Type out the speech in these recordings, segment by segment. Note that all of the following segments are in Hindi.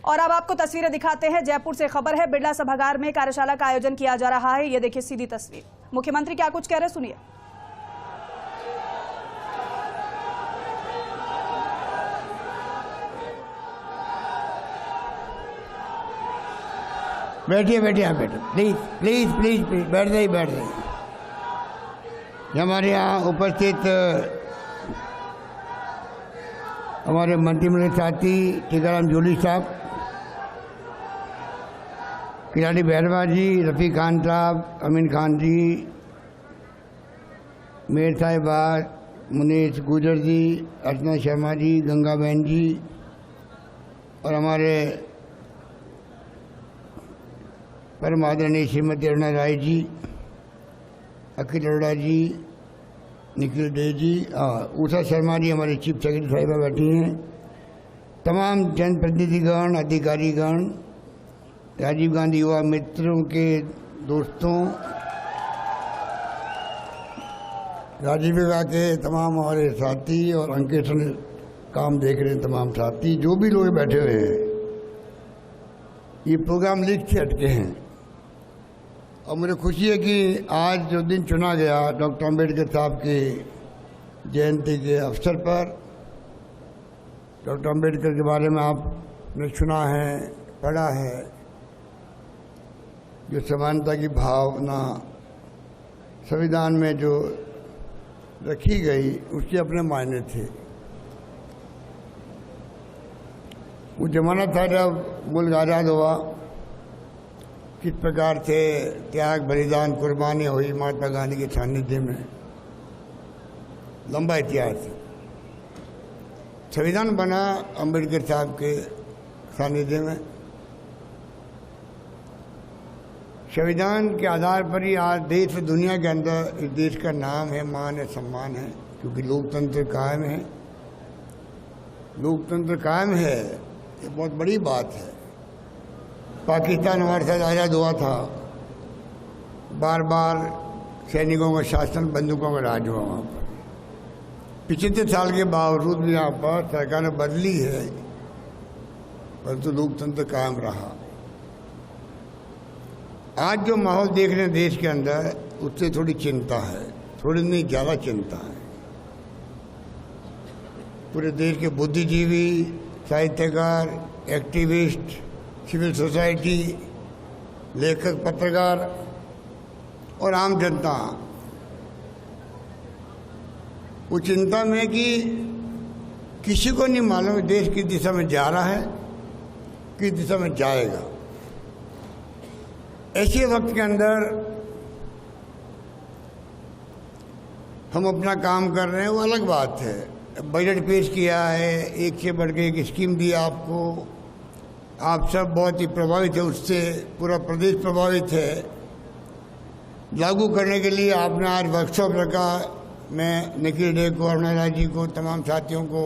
और अब आपको तस्वीरें दिखाते हैं। जयपुर से खबर है, बिरला सभागार में कार्यशाला का आयोजन किया जा रहा है। ये देखिए सीधी तस्वीर। मुख्यमंत्री क्या कुछ कह रहे हैं, सुनिए। बैठिए बैठिए, आप बैठो, प्लीज प्लीज प्लीज प्लीज, बैठ जाइए बैठ जाइए। हमारे यहाँ उपस्थित हमारे मंत्रिमंडल साथी टीकाराम जूली साहब, किलाड़ी बहरवा जी, रफ़ी खान साहब, अमीन खान जी, मेयर साहिबा, मुनीश गुजर जी, अर्चना शर्मा जी, गंगा बहन जी और हमारे परम आदरणीय श्रीमती अरुणा राय जी, अखिल अरोड़ा जी, निखिल डे जी, उषा शर्मा जी हमारे चीफ सेक्रेटरी साहिबा बैठी हैं, तमाम जनप्रतिनिधिगण, अधिकारीगण, राजीव गांधी युवा मित्रों के दोस्तों, राजीव विभाग के तमाम हमारे साथी और अंकेक्षण काम देख रहे हैं तमाम साथी, जो भी लोग बैठे हुए हैं, ये प्रोग्राम लीक से हटके हैं। और मुझे खुशी है कि आज जो दिन चुना गया डॉक्टर अम्बेडकर साहब के जयंती के अवसर पर, डॉक्टर अम्बेडकर के बारे में आपने सुना है, पढ़ा है, जो समानता की भावना संविधान में जो रखी गई उसके अपने मायने थे। वो जमाना था जब मुल्क आज़ाद हुआ, किस प्रकार से त्याग बलिदान कुर्बानी हुई महात्मा गांधी के सानिध्य में, लंबा इतिहास है। संविधान बना अम्बेडकर साहब के सानिध्य में। संविधान के आधार पर ही आज देश और दुनिया के अंदर इस देश का नाम है, मान है, सम्मान है, क्योंकि लोकतंत्र कायम है। लोकतंत्र कायम है, ये बहुत बड़ी बात है। पाकिस्तान हमारे साथ आज़ाद हुआ था, बार बार सैनिकों का शासन, बंदूकों का राज हुआ वहाँ पर। 75 साल के बावजूद भी यहाँ पर सरकार बदली है, परंतु लोकतंत्र कायम रहा। आज जो माहौल देख रहे हैं देश के अंदर, उससे थोड़ी चिंता है, थोड़ी नहीं ज़्यादा चिंता है। पूरे देश के बुद्धिजीवी, साहित्यकार, एक्टिविस्ट, सिविल सोसाइटी, लेखक, पत्रकार और आम जनता वो चिंता में कि किसी को नहीं मालूम देश किस दिशा में जा रहा है, किस दिशा में जाएगा। ऐसे वक्त के अंदर हम अपना काम कर रहे हैं, वो अलग बात है। बजट पेश किया है, एक से बढ़ के एक स्कीम दी आपको, आप सब बहुत ही प्रभावित है उससे, पूरा प्रदेश प्रभावित है। लागू करने के लिए आपने आज वर्कशॉप रखा। मैं निखिल डे को, अरुणा राय जी को, तमाम साथियों को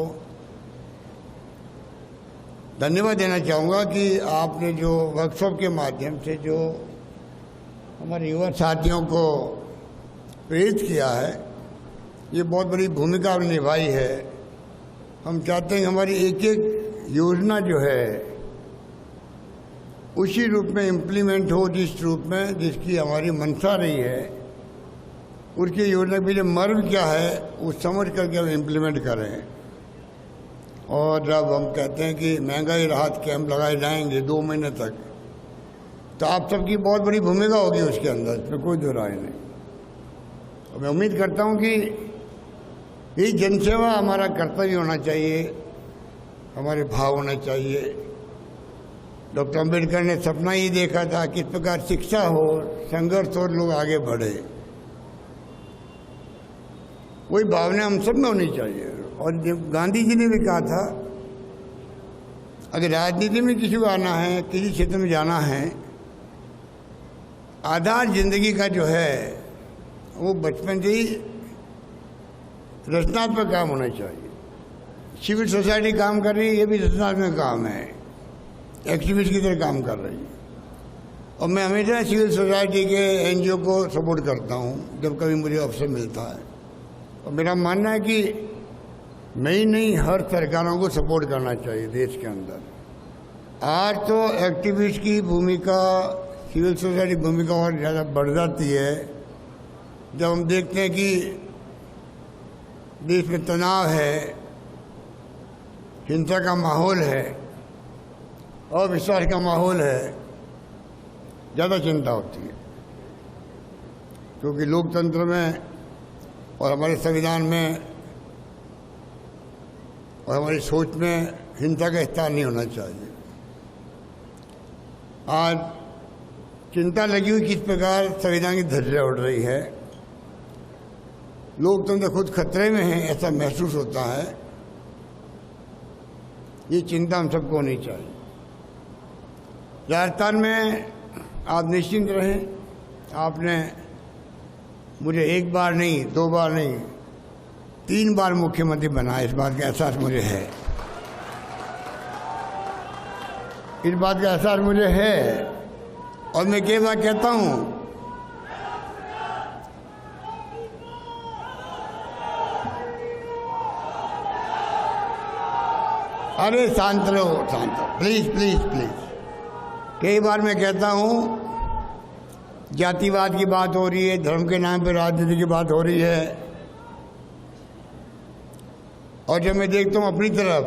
धन्यवाद देना चाहूँगा कि आपने जो वर्कशॉप के माध्यम से जो हमारे युवा साथियों को प्रेरित किया है, ये बहुत बड़ी भूमिका निभाई है। हम चाहते हैं कि हमारी एक एक योजना जो है उसी रूप में इम्प्लीमेंट हो, जिस रूप में जिसकी हमारी मंशा रही है, उसकी योजना के पीछे मर्म क्या है वो समझ करके हम इम्प्लीमेंट करें। और जब हम कहते हैं कि महंगाई राहत कैंप लगाए जाएंगे 2 महीने तक, तो आप सबकी बहुत बड़ी भूमिका होगी उसके अंदर, इसमें कोई दो राय नहीं। और मैं उम्मीद करता हूँ कि ये जनसेवा हमारा कर्तव्य होना चाहिए, हमारे भाव होना चाहिए। डॉक्टर अम्बेडकर ने सपना ही देखा था किस प्रकार शिक्षा हो, संघर्ष हो, लोग आगे बढ़े। वही भावना हम सब में होनी चाहिए। और जब गांधी जी ने भी कहा था, अगर राजनीति में किसी को आना है, किसी क्षेत्र में जाना है, आधार जिंदगी का जो है वो बचपन से ही रचनात्मक काम होना चाहिए। सिविल सोसाइटी काम कर रही है, ये भी रचनात्मक काम है, एक्टिविस्ट की तरह काम कर रही है। और मैं हमेशा सिविल सोसाइटी के एनजीओ को सपोर्ट करता हूँ जब कभी मुझे अवसर मिलता है। और मेरा मानना है कि नई नई हर सरकारों को सपोर्ट करना चाहिए देश के अंदर। आज तो एक्टिविस्ट की भूमिका, सिविल सोसाइटी की भूमिका और ज़्यादा बढ़ जाती है जब हम देखते हैं कि देश में तनाव है, हिंसा का माहौल है, अविश्वास का माहौल है, ज़्यादा चिंता होती है। क्योंकि लोकतंत्र में और हमारे संविधान में और हमारी सोच में हिंसा का स्थान नहीं होना चाहिए। आज चिंता लगी हुई किस प्रकार संविधान की धज्जियां उड़ रही है, लोकतंत्र खुद खतरे में है ऐसा महसूस होता है। ये चिंता हम सबको होनी चाहिए। राजस्थान में आप निश्चिंत रहें, आपने मुझे एक बार नहीं, 2 बार नहीं, 3 बार मुख्यमंत्री बनाया, इस बात का एहसास मुझे है। इस बात का एहसास मुझे है और मैं कई बार कहता हूं, अरे शांत रहो, शांत रहो, प्लीज प्लीज प्लीज। कई बार मैं कहता हूं जातिवाद की बात हो रही है, धर्म के नाम पर राजनीति की बात हो रही है, और जब मैं देखता हूं अपनी तरफ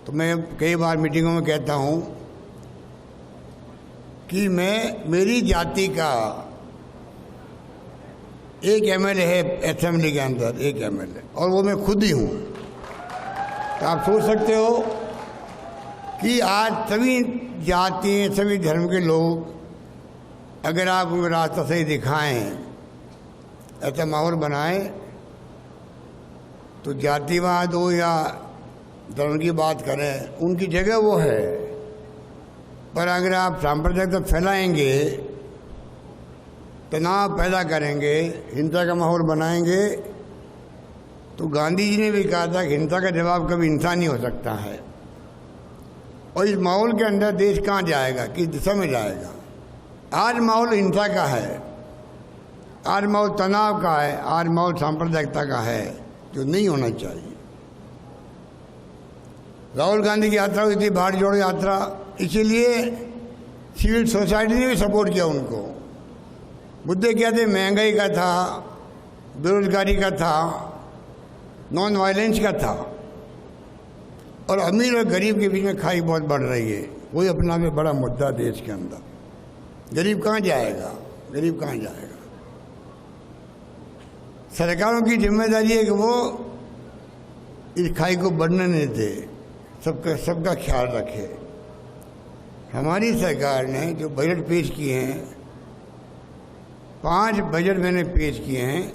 तो मैं कई बार मीटिंगों में कहता हूं कि मेरी जाति का एक एमएलए है असेंबली के अंदर, एक एमएलए, और वो मैं खुद ही हूं। तो आप सोच सकते हो कि आज सभी जाति, सभी धर्म के लोग अगर आप उनको रास्ता सही दिखाएं, ऐसा माहौल बनाएं, तो जातिवाद हो या धर्म की बात करें, उनकी जगह वो है। पर अगर आप सांप्रदायिकता फैलाएंगे, तनाव पैदा करेंगे, हिंसा का माहौल बनाएंगे, तो गांधी जी ने भी कहा था कि हिंसा का जवाब कभी हिंसा नहीं हो सकता है। और इस माहौल के अंदर देश कहाँ जाएगा, किस दिशा में जाएगा? आज माहौल हिंसा का है, आज माहौल तनाव का है, आज माहौल सांप्रदायिकता का है, जो नहीं होना चाहिए। राहुल गांधी की यात्रा हुई थी, भारत जोड़ो यात्रा, इसीलिए सिविल सोसाइटी ने भी सपोर्ट किया उनको। मुद्दे क्या थे? महंगाई का था, बेरोजगारी का था, नॉन वायलेंस का था, और अमीर और गरीब के बीच में खाई बहुत बढ़ रही है। वही अपना में बड़ा मुद्दा देश के अंदर। गरीब कहाँ जाएगा? गरीब कहाँ जाएगा? सरकारों की जिम्मेदारी है कि वो इस खाई को बढ़ने नहीं दे, सबका ख्याल रखे। हमारी सरकार ने जो बजट पेश किए हैं, 5 बजट मैंने पेश किए हैं,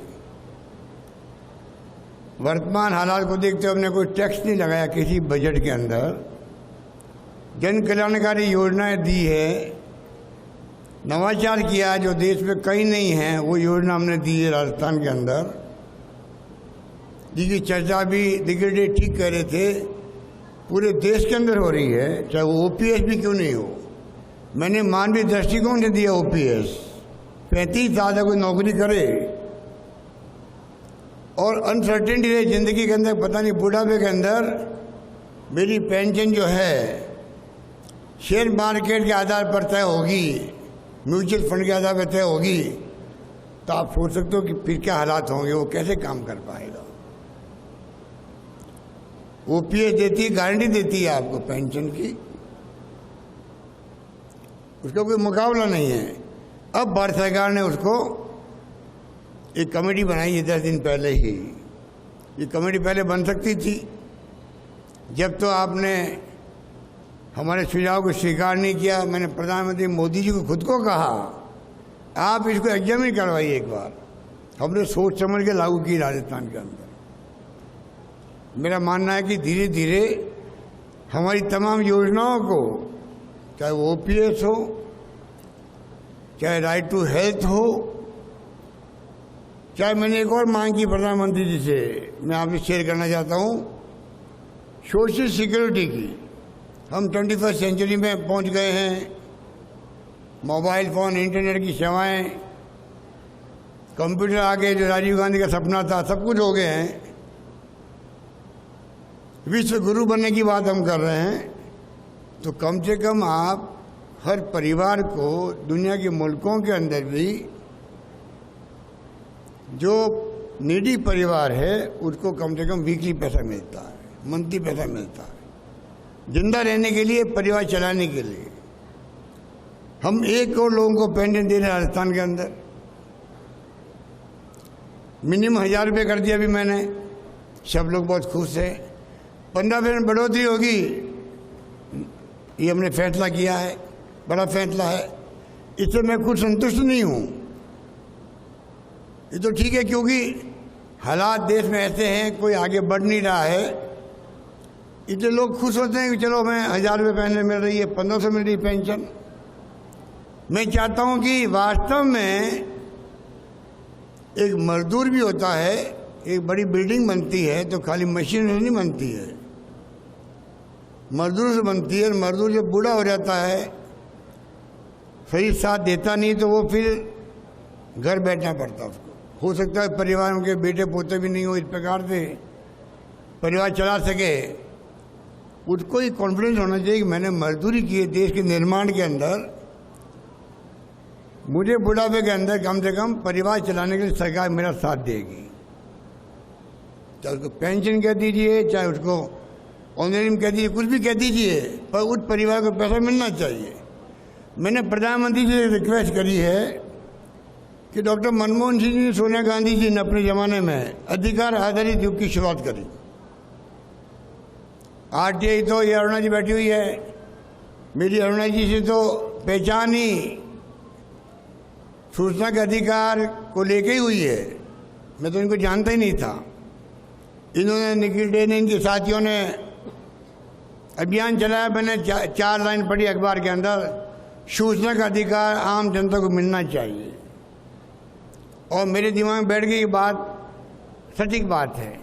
वर्तमान हालात को देखते हुए हमने कोई टैक्स नहीं लगाया किसी बजट के अंदर। जन कल्याणकारी योजनाएं दी है, नवाचार किया जो देश में कहीं नहीं है, वो योजना हमने दी है राजस्थान के अंदर, जिसकी चर्चा भी दिग्गज ठीक कह रहे थे पूरे देश के अंदर हो रही है, चाहे वो ओपीएस भी क्यों नहीं हो। मैंने मानवीय दृष्टिकोण से दिया ओपीएस, 35 साल तक कोई नौकरी करे और अनसर्टेनिटी रहे जिंदगी के अंदर, पता नहीं बुढ़ापे के अंदर मेरी पेंशन जो है शेयर मार्केट के आधार पर तय होगी, म्यूचुअल फंड के आधार पर तय होगी, तो आप सोच सकते हो कि फिर क्या हालात होंगे, वो कैसे काम कर पाएगा। ओपीएस देती है, गारंटी देती है आपको पेंशन की, उसका कोई मुकाबला नहीं है। अब भारत सरकार ने उसको एक कमेटी बनाई है 10 दिन पहले ही। ये कमेटी पहले बन सकती थी, जब तो आपने हमारे सुझाव को स्वीकार नहीं किया। मैंने प्रधानमंत्री मोदी जी को खुद को कहा, आप इसको एग्जामिन करवाइए एक बार। हमने सोच समझ के लागू की राजस्थान के अंदर। मेरा मानना है कि धीरे धीरे हमारी तमाम योजनाओं को, चाहे वो ओपीएस हो, चाहे राइट टू हेल्थ हो, चाहे मैंने एक और मांग की प्रधानमंत्री जी से, मैं आपसे शेयर करना चाहता हूँ, सोशल सिक्योरिटी की। हम 21वीं सेंचुरी में पहुँच गए हैं, मोबाइल फ़ोन, इंटरनेट की सेवाएं, कंप्यूटर आ गए, जो राजीव गांधी का सपना था, सब कुछ हो गए हैं। विश्व गुरु बनने की बात हम कर रहे हैं, तो कम से कम आप हर परिवार को दुनिया के मुल्कों के अंदर भी जो नीडी परिवार है उसको कम से कम वीकली पैसा मिलता है, मंथली पैसा मिलता है जिंदा रहने के लिए, परिवार चलाने के लिए। हम 1 करोड़ लोगों को पेंशन दे रहे हैं राजस्थान के अंदर। मिनिमम 1000 रुपये कर दिया अभी मैंने, सब लोग बहुत खुश हैं। 15% बढ़ोतरी होगी, ये हमने फैसला किया है, बड़ा फैसला है। इससे मैं खुद संतुष्ट नहीं हूँ। ये तो ठीक है क्योंकि हालात देश में ऐसे हैं, कोई आगे बढ़ नहीं रहा है, इसलिए लोग खुश होते हैं कि चलो मैं 1000 रुपये पेंशन मिल रही है, 1500 मिल रही है पेंशन। मैं चाहता हूँ कि वास्तव में एक मजदूर भी होता है, एक बड़ी बिल्डिंग बनती है तो खाली मशीन से नहीं बनती है, मजदूर से बनती है। मजदूर जब बूढ़ा हो जाता है, सही साथ देता नहीं, तो वो फिर घर बैठना पड़ता है उसको। हो सकता है परिवार उनके बेटे पोते भी नहीं हो, इस प्रकार से परिवार चला सके। उसको ही कॉन्फिडेंस होना चाहिए कि मैंने मजदूरी की है देश के निर्माण के अंदर, मुझे बुढ़ापे के अंदर कम से कम परिवार चलाने के लिए सरकार मेरा साथ देगी। चाहे उसको पेंशन कह दीजिए, चाहे उसको ऑनरियम कह दीजिए, कुछ भी कह दीजिए, पर उस परिवार को पैसा मिलना चाहिए। मैंने प्रधानमंत्री जी से रिक्वेस्ट करी है कि डॉक्टर मनमोहन सिंह जी, सोनिया गांधी जी ने अपने ज़माने में अधिकार आधारित युग की शुरुआत करी। RTI तो ये अरुणा जी बैठी हुई है, मेरी अरुणा जी से तो पहचान ही सूचना के अधिकार को लेके ही हुई है। मैं तो इनको जानता ही नहीं था। इन्होंने, निखिल डे ने, इनके साथियों ने अभियान चलाया। मैंने 4 लाइन पढ़ी अखबार के अंदर, सूचना का अधिकार आम जनता को मिलना चाहिए, और मेरे दिमाग में बैठ गई बात, सटीक बात है।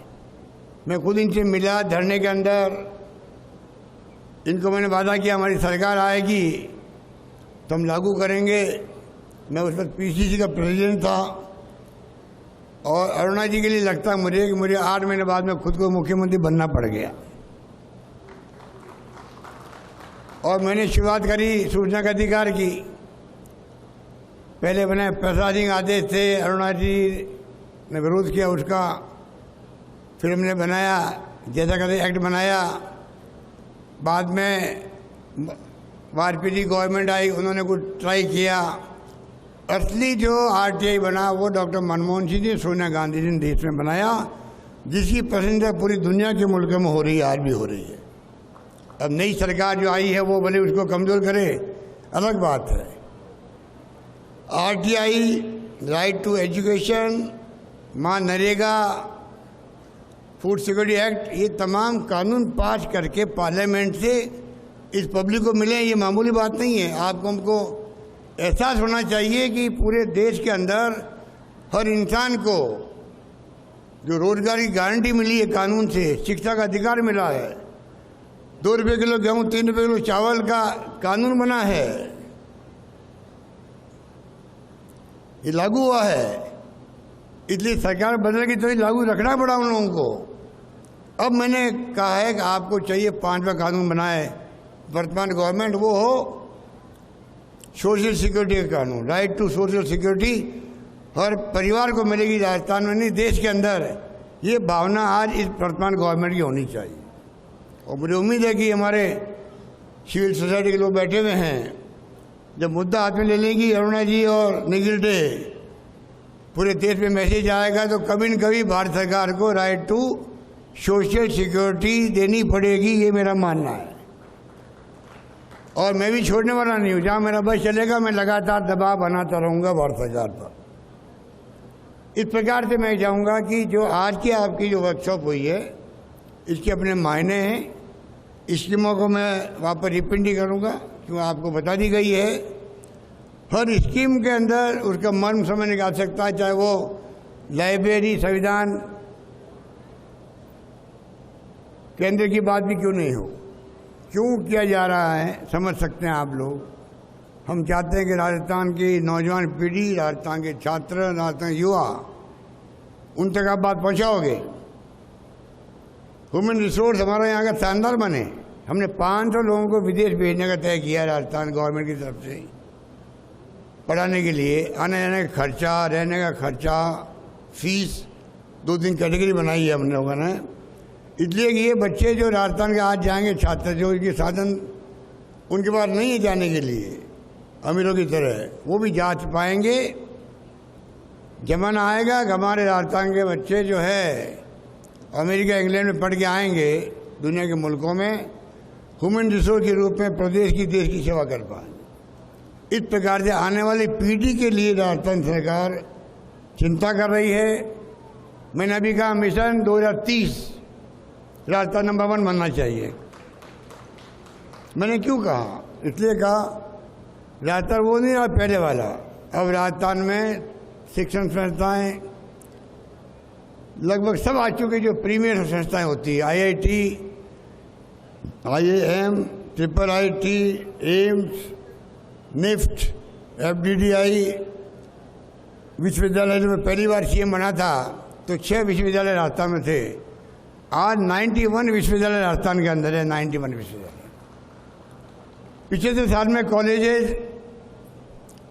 मैं खुद इनसे मिला धरने के अंदर, इनको मैंने वादा किया हमारी सरकार आएगी तो हम लागू करेंगे। मैं उस वक्त PCC का प्रेसिडेंट था, और अरुणा जी के लिए लगता है मुझे कि मुझे 8 महीने बाद में खुद को मुख्यमंत्री बनना पड़ गया। और मैंने शुरुआत करी सूचना का अधिकार की। पहले बने प्रसाद सिंह आदेश थे, अरुणा जी ने विरोध किया उसका, फिर हमने बनाया जैसा कहते एक्ट बनाया। बाद में वाजपेयी जी गवर्नमेंट आई, उन्होंने कुछ ट्राई किया। असली जो RTI बना वो डॉक्टर मनमोहन सिंह जी, सोनिया गांधी जी ने देश में बनाया, जिसकी प्रशंसा पूरी दुनिया के मुल्कों में हो रही है, आज भी हो रही है। अब नई सरकार जो आई है वो भले उसको कमज़ोर करे, अलग बात है। RTI, राइट टू एजुकेशन, मनरेगा, फूड सिक्योरिटी एक्ट, ये तमाम कानून पास करके पार्लियामेंट से इस पब्लिक को मिले, ये मामूली बात नहीं है। आपको हमको एहसास होना चाहिए कि पूरे देश के अंदर हर इंसान को जो रोजगार की गारंटी मिली है कानून से, शिक्षा का अधिकार मिला है, 2 रुपये किलो गेहूँ, 3 रुपये किलो चावल का कानून बना है, ये लागू हुआ है। इसलिए सरकार बदलेगी तो ये लागू रखना पड़ा उन लोगों को। अब मैंने कहा है कि आपको चाहिए 5वां कानून बनाए वर्तमान गवर्नमेंट, वो हो सोशल सिक्योरिटी का कानून, राइट टू सोशल सिक्योरिटी हर परिवार को मिलेगी, राजस्थान में नहीं देश के अंदर। ये भावना आज इस वर्तमान गवर्नमेंट की होनी चाहिए। और मुझे उम्मीद है कि हमारे सिविल सोसाइटी के लोग बैठे हुए हैं, जब मुद्दा हाथ में ले लेंगी अरुणा जी और निखिल डे, पूरे देश में मैसेज आएगा, तो कभी न कभी भारत सरकार को राइट टू सोशल सिक्योरिटी देनी पड़ेगी, ये मेरा मानना है। और मैं भी छोड़ने वाला नहीं हूँ, जहाँ मेरा बस चलेगा मैं लगातार दबाव बनाता रहूँगा भारत सरकार पर। इस प्रकार से मैं चाहूँगा कि जो आज की आपकी जो वर्कशॉप हुई है, इसके अपने मायने हैं। स्कीमों को मैं वापस रिपीट नहीं करूँगा क्योंकि आपको बता दी गई है। हर स्कीम के अंदर उसका मर्म समझ निकाल सकता है, चाहे वो लाइब्रेरी, संविधान केंद्र की बात भी क्यों नहीं हो, क्यों किया जा रहा है समझ सकते हैं आप लोग। हम चाहते हैं कि राजस्थान की नौजवान पीढ़ी, राजस्थान के छात्र, राजस्थान के युवा, उन तक आप बात पहुंचाओगे। ह्यूमन रिसोर्स हमारा यहाँ का शानदार बने, हमने 500 लोगों को विदेश भेजने का तय किया राजस्थान गवर्नमेंट की तरफ से, पढ़ाने के लिए, आने जाने का खर्चा, रहने का खर्चा, फीस, 2-3 कैटेगरी बनाई है हम लोगों ने, इसलिए कि ये बच्चे जो राजस्थान के आज जाएंगे छात्र, जो इनके साधन उनके पास नहीं है जाने के लिए अमीरों की तरह, वो भी जा पाएंगे। जमाना आएगा कि हमारे राजस्थान के बच्चे जो है अमेरिका इंग्लैंड में पढ़ के आएंगे, दुनिया के मुल्कों में ह्यूमन रिसोर्स के रूप में प्रदेश की, देश की सेवा कर पाएंगे। इस प्रकार से आने वाली पीढ़ी के लिए राजस्थान सरकार चिंता कर रही है। मैंने अभी कहा मिशन 2030 राजस्थान नंबर 1 बनना चाहिए। मैंने क्यों कहा? इसलिए कहा राजस्थान वो नहीं रहा पहले वाला। अब राजस्थान में शिक्षण संस्थाएं लगभग सब आ चुके, जो प्रीमियर संस्थाएं होती है, IIT, IIM, IIIT, AIIMS, NIFT, FDDI विश्वविद्यालय। में पहली बार CM बना था तो 6 विश्वविद्यालय राजस्थान में थे। आज 91 विश्वविद्यालय राजस्थान के अंदर है, 91 विश्वविद्यालय। पिछले साल में कॉलेजेस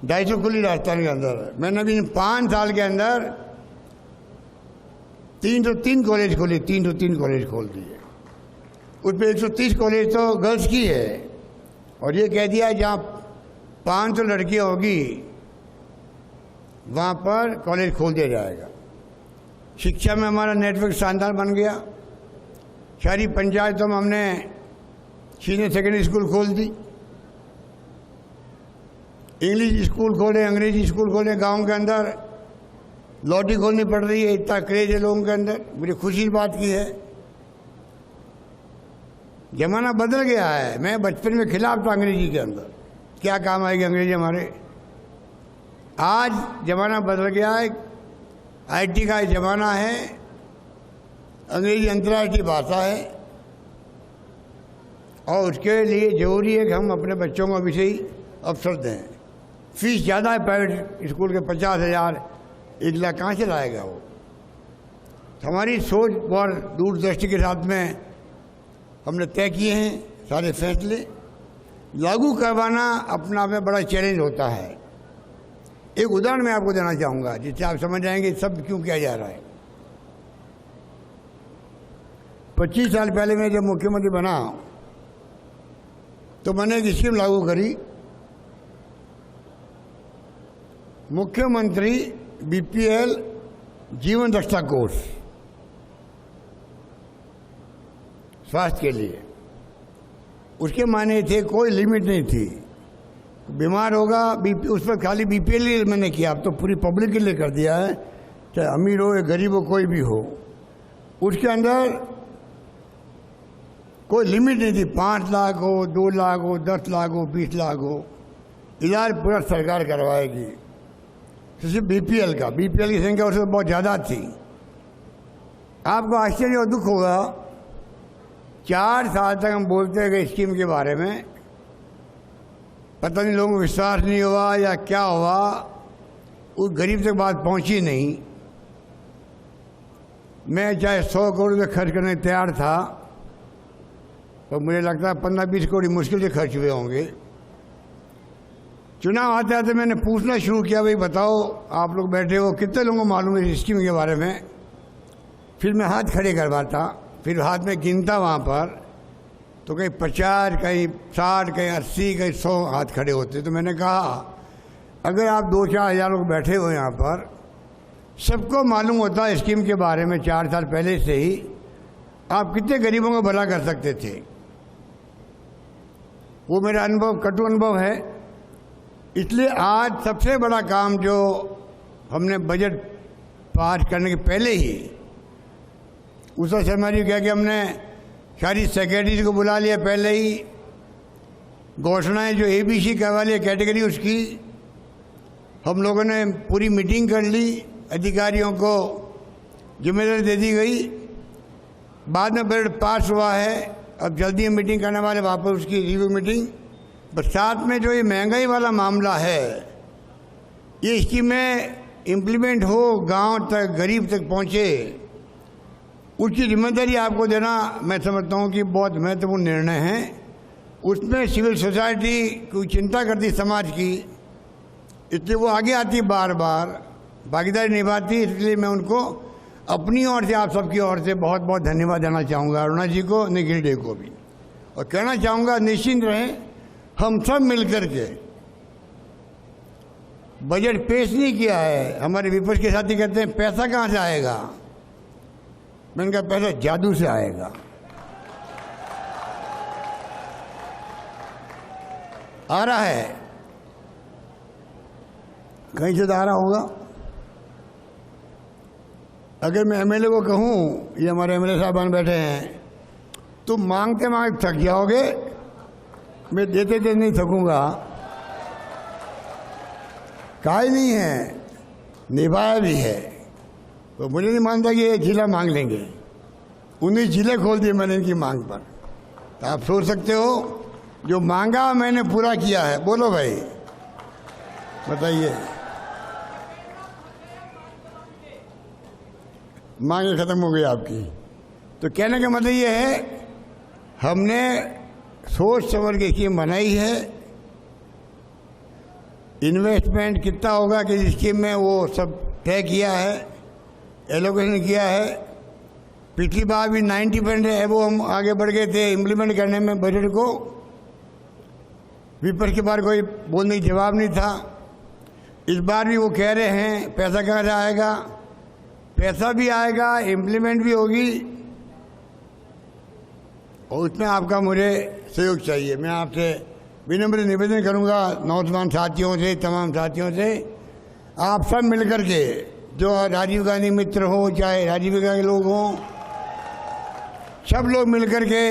250 खुली राजस्थान के अंदर। मैंने अभी 5 साल के अंदर 303 कॉलेज खोले, 303 कॉलेज खोल दिए। उसमें 130 कॉलेज तो गर्ल्स की है, और ये कह दिया जहाँ 500 लड़कियाँ होगी वहाँ पर कॉलेज खोल दिया जाएगा। शिक्षा में हमारा नेटवर्क शानदार बन गया। सारी पंचायतों में हमने सीनियर सेकेंडरी स्कूल खोल दी, इंग्लिश स्कूल खोले, अंग्रेजी स्कूल खोले। गांव के अंदर लॉटरी खोलनी पड़ रही है, इतना क्रेज है लोगों के अंदर। मुझे खुशी की बात की है, जमाना बदल गया है। मैं बचपन में खिलाफ था अंग्रेजी के अंदर, क्या काम आएगी अंग्रेजी हमारे। आज जमाना बदल गया है, IT का जमाना है, अंग्रेजी अंतर्राष्ट्रीय भाषा है, और उसके लिए जरूरी है कि हम अपने बच्चों को अभी से ही अवसर दें। फीस ज़्यादा है प्राइवेट स्कूल के, 50,000, 1 लाख कहाँ से लाएगा वो। हमारी सोच बहुत दूरदृष्टि के साथ में हमने तय किए हैं सारे फैसले। लागू करवाना अपना आप में बड़ा चैलेंज होता है। एक उदाहरण मैं आपको देना चाहूँगा जिससे आप समझ जाएंगे सब क्यों किया जा रहा है। 25 साल पहले मैं जब मुख्यमंत्री बना तो मैंने एक स्कीम लागू करी, मुख्यमंत्री BPL जीवन रक्षा कोष स्वास्थ्य के लिए। उसके माने थे, कोई लिमिट नहीं थी। बीमार होगा उस पर खाली BPL लिए मैंने किया, अब तो पूरी पब्लिक के लिए कर दिया है, चाहे अमीर हो या गरीब हो, कोई भी हो। उसके अंदर कोई लिमिट नहीं थी, 5 लाख हो, 2 लाख हो, 10 लाख हो, 20 लाख हो, इलाज पूरा सरकार करवाएगी। सिर्फ BPL की संख्या उससे बहुत ज़्यादा थी। आपको आश्चर्य और दुख होगा, 4 साल तक हम बोलते गए स्कीम के बारे में, पता नहीं लोगों को विश्वास नहीं हुआ या क्या हुआ, उस गरीब तक बात पहुंची नहीं। मैं चाहे 100 करोड़ रुपये खर्च करने तैयार था, तो मुझे लगता है 15-20 करोड़ मुश्किल से खर्च हुए होंगे। चुनाव आते आते मैंने पूछना शुरू किया, भाई बताओ आप लोग बैठे हो, कितने लोगों को मालूम है इस स्कीम के बारे में। फिर मैं हाथ खड़े करवाता, फिर हाथ में गिनता वहाँ पर, तो कहीं 50, कहीं 60, कहीं 80, कहीं 100 हाथ खड़े होते। तो मैंने कहा अगर आप 2-4 हज़ार लोग बैठे हो यहाँ पर, सबको मालूम होता है स्कीम के बारे में 4 साल पहले से ही, आप कितने गरीबों को भला कर सकते थे। वो मेरा अनुभव, कटु अनुभव है। इसलिए आज सबसे बड़ा काम जो हमने बजट पास करने के पहले ही उषा शर्मा जी कह के हमने सारी सेक्रेटरी को बुला लिया, पहले ही घोषणाएं जो ABC करवा लिया कैटेगरी, उसकी हम लोगों ने पूरी मीटिंग कर ली, अधिकारियों को जिम्मेदारी दे दी गई। बाद में बजट पास हुआ है, अब जल्दी हम मीटिंग करने वाले वापस उसकी रिव्यू मीटिंग। बस साथ में जो ये महंगाई वाला मामला है, ये स्कीमें इम्प्लीमेंट हो, गांव तक, गरीब तक पहुंचे, उसकी जिम्मेदारी आपको देना मैं समझता हूँ कि बहुत महत्वपूर्ण निर्णय है। उसमें सिविल सोसाइटी कोई चिंता करती समाज की, इसलिए वो आगे आती, बार बार भागीदारी निभाती। इसलिए मैं उनको अपनी ओर से, आप सबकी ओर से बहुत बहुत धन्यवाद देना चाहूँगा, अरुणा जी को, निखिल डे को भी। और कहना चाहूँगा निश्चिंत रहें, हम सब मिलकर के बजट पेश नहीं किया है। हमारे विपक्ष के साथी कहते हैं पैसा कहाँ से आएगा, मैंने कहा पैसा जादू से आएगा। आ रहा है, कहीं से तो आ रहा होगा। अगर मैं एमएलए को कहूँ, ये हमारे एमएलए साहबान बैठे हैं, तो मांगते मांगते थक जाओगे, मैं देते देते नहीं थकूंगा। काय नहीं है, निभाया भी है। तो मुझे नहीं मानता कि ये जिला मांग लेंगे, 19 जिले खोल दिए मैंने इनकी मांग पर। तो आप सोच सकते हो, जो मांगा मैंने पूरा किया है। बोलो भाई, बताइए। मांगे खत्म हो गई आपकी। तो कहने का मतलब ये है, हमने सोच समझ के स्कीम बनाई है। इन्वेस्टमेंट कितना होगा कि स्कीम में, वो सब तय किया है, एलोकेशन किया है। पिछली बार भी 90% है, वो हम आगे बढ़ गए थे इम्प्लीमेंट करने में बजट को। विपक्ष के बार कोई बोलने की जवाब नहीं था। इस बार भी वो कह रहे हैं पैसा कहाँ से आएगा, पैसा भी आएगा, इम्प्लीमेंट भी होगी, और उसमें आपका मुझे सहयोग चाहिए। मैं आपसे विनम्र निवेदन करूंगा, नौजवान साथियों से, तमाम साथियों से, आप सब मिलकर के, जो राजीव गांधी मित्र हो, चाहे राजीव गांधी लोग हों, सब लोग मिलकर के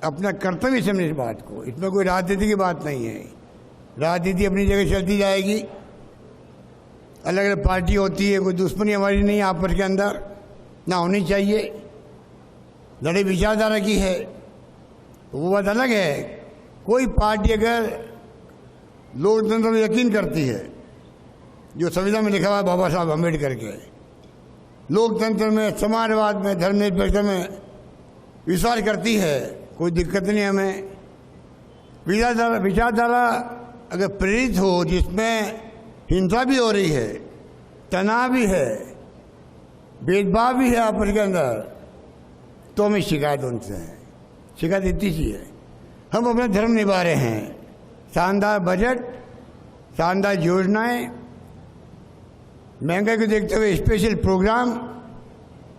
अपना कर्तव्य समझे इस बात को। इसमें कोई राजनीति की बात नहीं है। राजनीति अपनी जगह चलती जाएगी, अलग अलग पार्टी होती है, कोई दुश्मनी हमारी नहीं आपस के अंदर, ना होनी चाहिए। लड़ाई विचारधारा की है, वो बात अलग है। कोई पार्टी अगर लोकतंत्र में यकीन करती है, जो संविधान में लिखा हुआ है बाबा साहब अम्बेडकर के, लोकतंत्र में, समाजवाद में, धर्मनिरपेक्षता में विश्वास करती है, कोई दिक्कत नहीं हमें। विचारधारा अगर प्रेरित हो, जिसमें हिंसा भी हो रही है, तनाव भी है, भेदभाव भी है आपस के अंदर, तो हमें शिकायत उनसे है। शिकायत इतनी सी है, हम अपना धर्म निभा रहे हैं। शानदार बजट, शानदार योजनाएं, महंगाई को देखते हुए स्पेशल प्रोग्राम,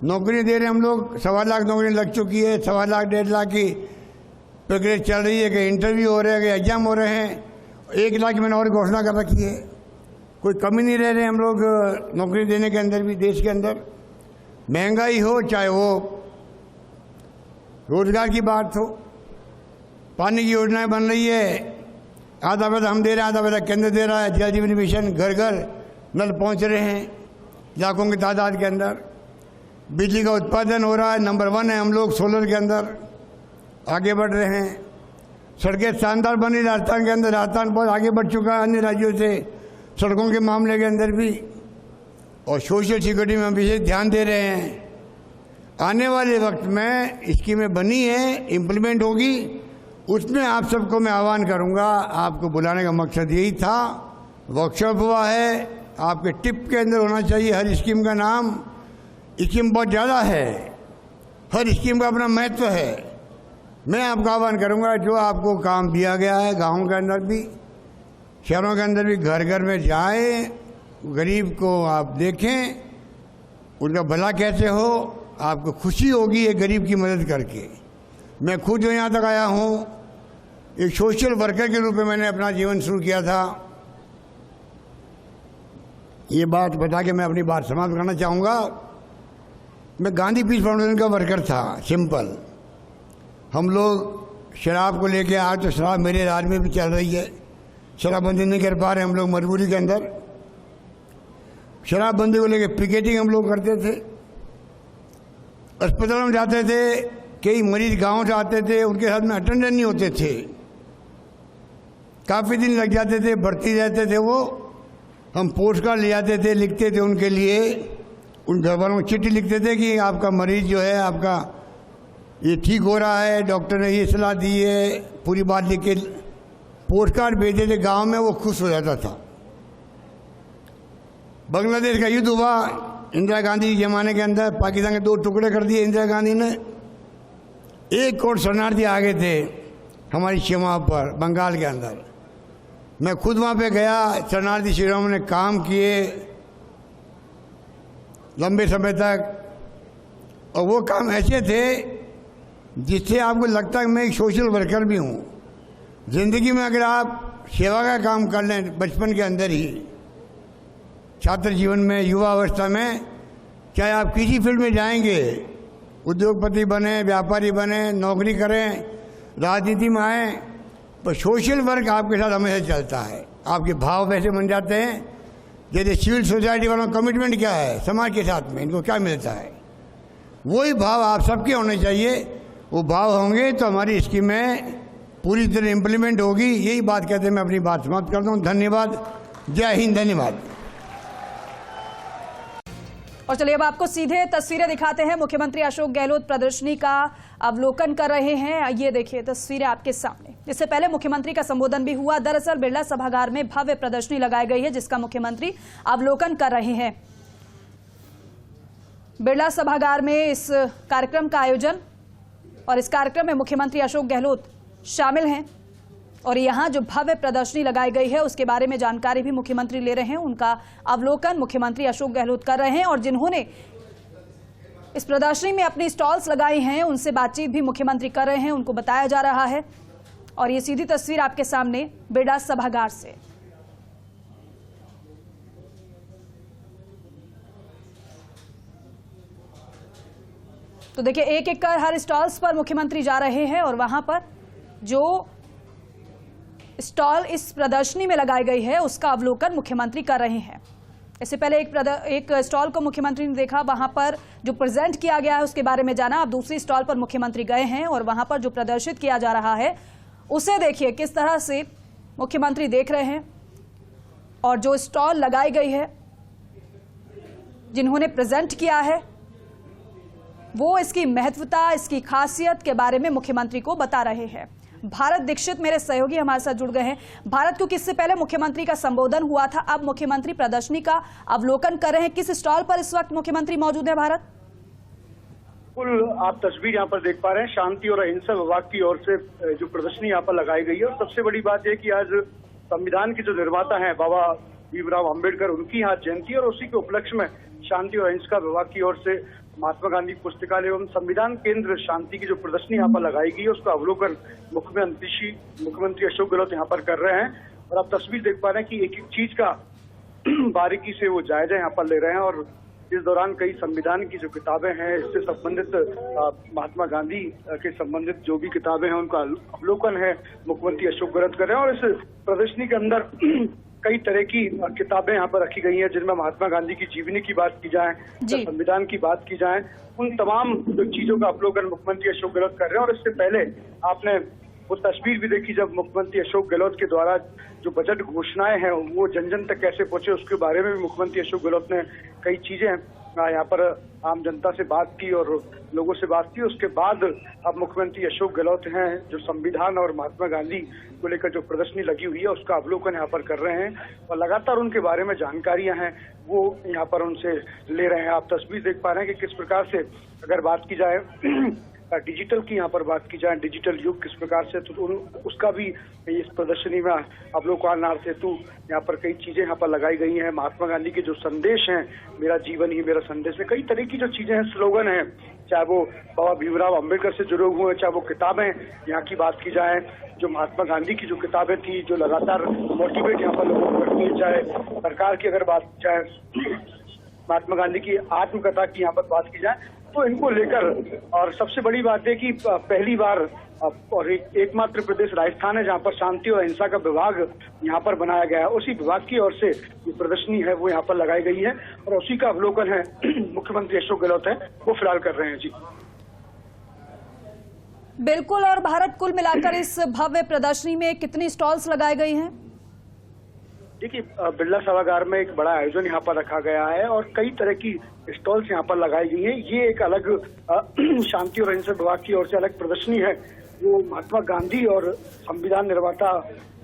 नौकरी दे रहे हैं हम लोग। 1.25 लाख नौकरी लग चुकी है, 1.25 लाख 1.5 लाख की प्रक्रिया चल रही है, कि इंटरव्यू हो रहे हैं, कि एग्जाम हो रहे हैं। 1 लाख की मैंने और घोषणा कर रखी है। कोई कमी नहीं रह रहे हम लोग नौकरी देने के अंदर भी, देश के अंदर। महंगाई हो, चाहे वो रोजगार की बात हो, पानी की योजनाएं बन रही है, आधा पैसा हम दे रहे हैं, आधा पैसा केंद्र दे रहा है। जल जीवन मिशन, घर घर नल पहुंच रहे हैं लाखों की तादाद के अंदर। बिजली का उत्पादन हो रहा है, नंबर 1 है हम लोग सोलर के अंदर, आगे बढ़ रहे हैं। सड़कें शानदार बन रही राजस्थान के अंदर, राजस्थान बहुत आगे बढ़ चुका है अन्य राज्यों से सड़कों के मामले के अंदर भी। और सोशल सिक्योरिटी में हम विशेष ध्यान दे रहे हैं। आने वाले वक्त में स्कीमें बनी है, इम्प्लीमेंट होगी, उसमें आप सबको मैं आह्वान करूंगा। आपको बुलाने का मकसद यही था। वर्कशॉप हुआ है, आपके टिप के अंदर होना चाहिए हर स्कीम का नाम। स्कीम बहुत ज़्यादा है, हर स्कीम का अपना महत्व है। मैं आपको आह्वान करूंगा, जो आपको काम दिया गया है, गाँव के अंदर भी, शहरों के अंदर भी, घर घर में जाएं, गरीब को आप देखें, उनका भला कैसे हो, आपको खुशी होगी एक गरीब की मदद करके। मैं खुद जो यहाँ तक आया हूँ, एक सोशल वर्कर के रूप में मैंने अपना जीवन शुरू किया था। ये बात बता के मैं अपनी बात समाप्त करना चाहूँगा। मैं गांधी पीस फाउंडेशन का वर्कर था, सिंपल। हम लोग शराब को लेके, आज तो शराब मेरे राज्य में भी चल रही है, शराबबंदी नहीं कर पा रहे हम लोग मजबूरी के अंदर। शराबबंदी को लेके पिकेटिंग हम लोग करते थे, अस्पतालों में जाते थे, कई मरीज गांव से आते थे, उनके साथ में अटेंडेंट नहीं होते थे, काफ़ी दिन लग जाते थे, भर्ती रहते थे वो। हम पोस्ट कार्ड ले जाते थे, लिखते थे उनके लिए, उन घर वालों को चिट्ठी लिखते थे कि आपका मरीज जो है आपका ये ठीक हो रहा है, डॉक्टर ने ये सलाह दी है, पूरी बात लिख के पोस्ट कार्ड भेजते थे गांव में, वो खुश हो जाता था। बांग्लादेश का युद्ध हुआ इंदिरा गांधी के ज़माने के अंदर, पाकिस्तान के 2 टुकड़े कर दिए इंदिरा गांधी ने। 1 करोड़ शरणार्थी आ गए थे हमारी सीमा पर बंगाल के अंदर। मैं खुद वहाँ पे गया, शरणार्थी शिविरों में काम किए लंबे समय तक, और वो काम ऐसे थे जिससे आपको लगता है मैं एक सोशल वर्कर भी हूँ। ज़िंदगी में अगर आप सेवा का काम कर लें बचपन के अंदर ही, छात्र जीवन में, युवा अवस्था में, चाहे आप किसी फील्ड में जाएंगे, उद्योगपति बने, व्यापारी बने, नौकरी करें, राजनीति में आए, पर सोशल वर्क आपके साथ हमेशा चलता है। आपके भाव वैसे बन जाते हैं। जैसे सिविल सोसाइटी वालों का कमिटमेंट क्या है समाज के साथ में, इनको क्या मिलता है, वही भाव आप सबके होने चाहिए। वो भाव होंगे तो हमारी स्कीमें पूरी तरह इम्प्लीमेंट होगी। यही बात कहते मैं अपनी बात समाप्त करता हूँ। धन्यवाद। जय हिंद। धन्यवाद। और चलिए अब आपको सीधे तस्वीरें दिखाते हैं। मुख्यमंत्री अशोक गहलोत प्रदर्शनी का अवलोकन कर रहे हैं। ये देखिए तस्वीरें आपके सामने। इससे पहले मुख्यमंत्री का संबोधन भी हुआ। दरअसल बिरला सभागार में भव्य प्रदर्शनी लगाई गई है जिसका मुख्यमंत्री अवलोकन कर रहे हैं। बिरला सभागार में इस कार्यक्रम का आयोजन, और इस कार्यक्रम में मुख्यमंत्री अशोक गहलोत शामिल हैं और यहां जो भव्य प्रदर्शनी लगाई गई है उसके बारे में जानकारी भी मुख्यमंत्री ले रहे हैं। उनका अवलोकन मुख्यमंत्री अशोक गहलोत कर रहे हैं और जिन्होंने इस प्रदर्शनी में अपनी स्टॉल्स लगाई हैं उनसे बातचीत भी मुख्यमंत्री कर रहे हैं, उनको बताया जा रहा है। और ये सीधी तस्वीर आपके सामने बिरला सभागार से। तो देखिए एक एक कर हर स्टॉल्स पर मुख्यमंत्री जा रहे हैं और वहां पर जो स्टॉल इस प्रदर्शनी में लगाई गई है उसका अवलोकन मुख्यमंत्री कर रहे हैं। इससे पहले एक स्टॉल को मुख्यमंत्री ने देखा, वहां पर जो प्रेजेंट किया गया है उसके बारे में जाना। अब दूसरी स्टॉल पर मुख्यमंत्री गए हैं और वहां पर जो प्रदर्शित किया जा रहा है उसे देखिए किस तरह से मुख्यमंत्री देख रहे हैं। और जो स्टॉल लगाई गई है, जिन्होंने प्रेजेंट किया है, वो इसकी महत्वता, इसकी खासियत के बारे में मुख्यमंत्री को बता रहे हैं। भारत दीक्षित मेरे सहयोगी हमारे साथ जुड़ गए हैं। भारत, क्योंकि इससे पहले मुख्यमंत्री का संबोधन हुआ था, अब मुख्यमंत्री प्रदर्शनी का अवलोकन कर रहे हैं। किस स्टॉल पर इस वक्त मुख्यमंत्री मौजूद है भारत? बिल्कुल, आप तस्वीर यहाँ पर देख पा रहे हैं। शांति और अहिंसा विभाग की ओर से जो प्रदर्शनी यहाँ पर लगाई गई है, और सबसे बड़ी बात यह कि आज संविधान के जो निर्माता हैं बाबा भीमराव अम्बेडकर, उनकी आज जयंती, और उसी के उपलक्ष्य में शांति और अहिंसा विभाग की ओर से महात्मा गांधी पुस्तकालय एवं संविधान केंद्र शांति की जो प्रदर्शनी यहाँ पर लगाई गई है उसका अवलोकन मुख्यमंत्री अशोक गहलोत यहाँ पर कर रहे हैं। और आप तस्वीर देख पा रहे हैं कि एक एक चीज का बारीकी से वो जायजा यहाँ पर ले रहे हैं। और इस दौरान कई संविधान की जो किताबें हैं, इससे संबंधित महात्मा गांधी के संबंधित जो भी किताबें हैं उनका अवलोकन है मुख्यमंत्री अशोक गहलोत कर रहे हैं। और इस प्रदर्शनी के अंदर कई तरह की किताबें यहाँ पर रखी गई हैं, जिनमें महात्मा गांधी की जीवनी की बात की जाए, संविधान की बात की जाए, उन तमाम जो चीजों का अवलोकन मुख्यमंत्री अशोक गहलोत कर रहे हैं। और इससे पहले आपने वो तस्वीर भी देखी जब मुख्यमंत्री अशोक गहलोत के द्वारा जो बजट घोषणाएं हैं वो जन जन तक कैसे पहुंचे, उसके बारे में भी मुख्यमंत्री अशोक गहलोत ने कई चीजें यहाँ पर आम जनता से बात की और लोगों से बात की। उसके बाद अब मुख्यमंत्री अशोक गहलोत हैं जो संविधान और महात्मा गांधी को लेकर जो प्रदर्शनी लगी हुई है उसका अवलोकन यहाँ पर कर रहे हैं और लगातार उनके बारे में जानकारियां हैं वो यहाँ पर उनसे ले रहे हैं। आप तस्वीर देख पा रहे हैं कि किस प्रकार से अगर बात की जाए डिजिटल की, यहाँ पर बात की जाए डिजिटल युग किस प्रकार से, तो उसका भी इस प्रदर्शनी में अवलोकनार्थ हेतु यहाँ पर कई चीजें यहाँ पर लगाई गई हैं। महात्मा गांधी के जो संदेश हैं, मेरा जीवन ही मेरा संदेश में कई तरह की जो चीजें हैं, स्लोगन हैं, चाहे वो बाबा भीमराव अम्बेडकर से जुड़े हुए हैं, चाहे वो किताबें यहाँ की बात की जाए, जो महात्मा गांधी की जो किताबें थी जो लगातार मोटिवेट यहाँ पर लोगों को करती है, चाहे सरकार की अगर बात की जाए, महात्मा गांधी की आत्मकथा की यहाँ पर बात की जाए, तो इनको लेकर। और सबसे बड़ी बात है कि पहली बार और एकमात्र प्रदेश राजस्थान है जहाँ पर शांति और अहिंसा का विभाग यहाँ पर बनाया गया है। उसी विभाग की ओर से ये प्रदर्शनी है वो यहाँ पर लगाई गई है और उसी का अवलोकन है मुख्यमंत्री अशोक गहलोत है वो फिलहाल कर रहे हैं। जी बिल्कुल। और भारत, कुल मिलाकर इस भव्य प्रदर्शनी में कितनी स्टॉल्स लगाई गई हैं? देखिए, बिरला सभागार में एक बड़ा आयोजन यहाँ पर रखा गया है और कई तरह की स्टॉल्स यहाँ पर लगाई गई हैं। ये एक अलग शांति और अहिंसा विभाग की ओर से अलग प्रदर्शनी है, वो महात्मा गांधी और संविधान निर्माता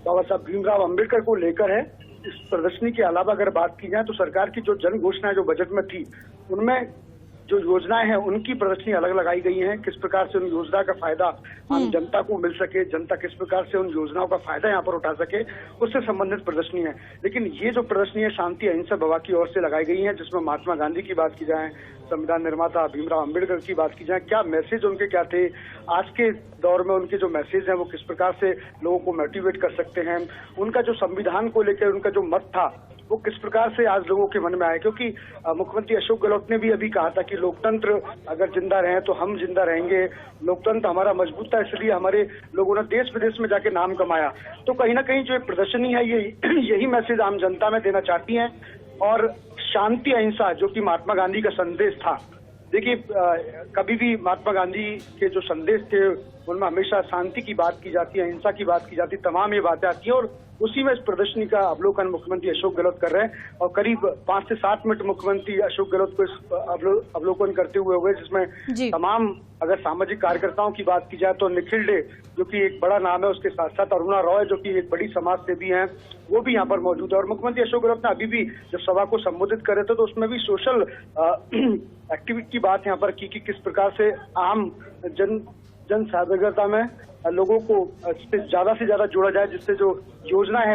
बाबा साहब भीमराव अम्बेडकर को लेकर है। इस प्रदर्शनी के अलावा अगर बात की जाए तो सरकार की जो जन घोषणाएं जो बजट में थी, उनमें जो योजनाएं हैं उनकी प्रदर्शनी अलग लगाई गई हैं। किस प्रकार से उन योजना का फायदा आम जनता को मिल सके, जनता किस प्रकार से उन योजनाओं का फायदा यहाँ पर उठा सके, उससे संबंधित प्रदर्शनी है। लेकिन ये जो प्रदर्शनी है शांति अहिंसा विभाग की ओर से लगाई गई है, जिसमें महात्मा गांधी की बात की जाए, संविधान निर्माता भीमराव अम्बेडकर की बात की जाए, क्या मैसेज उनके क्या थे, आज के दौर में उनके जो मैसेज हैं वो किस प्रकार से लोगों को मोटिवेट कर सकते हैं, उनका जो संविधान को लेकर उनका जो मत था वो किस प्रकार से आज लोगों के मन में आए। क्योंकि मुख्यमंत्री अशोक गहलोत ने भी अभी कहा था कि लोकतंत्र अगर जिंदा रहे तो हम जिंदा रहेंगे, लोकतंत्र हमारा मजबूत था, इसलिए हमारे लोगों ने देश विदेश में जाके नाम कमाया। तो कहीं ना कहीं जो प्रदर्शनी है ये यही मैसेज आम जनता में देना चाहती है। और शांति अहिंसा जो कि महात्मा गांधी का संदेश था, देखिए कभी भी महात्मा गांधी के जो संदेश थे उनमें हमेशा शांति की बात की जाती है, अहिंसा की बात की जाती है, तमाम ये बातें आती हैं और उसी में इस प्रदर्शनी का अवलोकन मुख्यमंत्री अशोक गहलोत कर रहे हैं। और करीब 5 से 7 मिनट मुख्यमंत्री अशोक गहलोत को इस अवलोकन करते हुए हुए, जिसमें तमाम अगर सामाजिक कार्यकर्ताओं की बात की जाए तो निखिल डे जो कि एक बड़ा नाम है, उसके साथ साथ अरुणा रॉय जो कि एक बड़ी समाज सेवी हैं, वो भी यहाँ पर मौजूद है। और मुख्यमंत्री अशोक गहलोत ने अभी भी जब सभा को संबोधित कर रहे थे तो उसमें भी सोशल एक्टिविटी की बात यहाँ पर की कि किस प्रकार से आम जन साधारणता में लोगों को ज्यादा से ज्यादा जोड़ा जाए, जिससे जो योजना है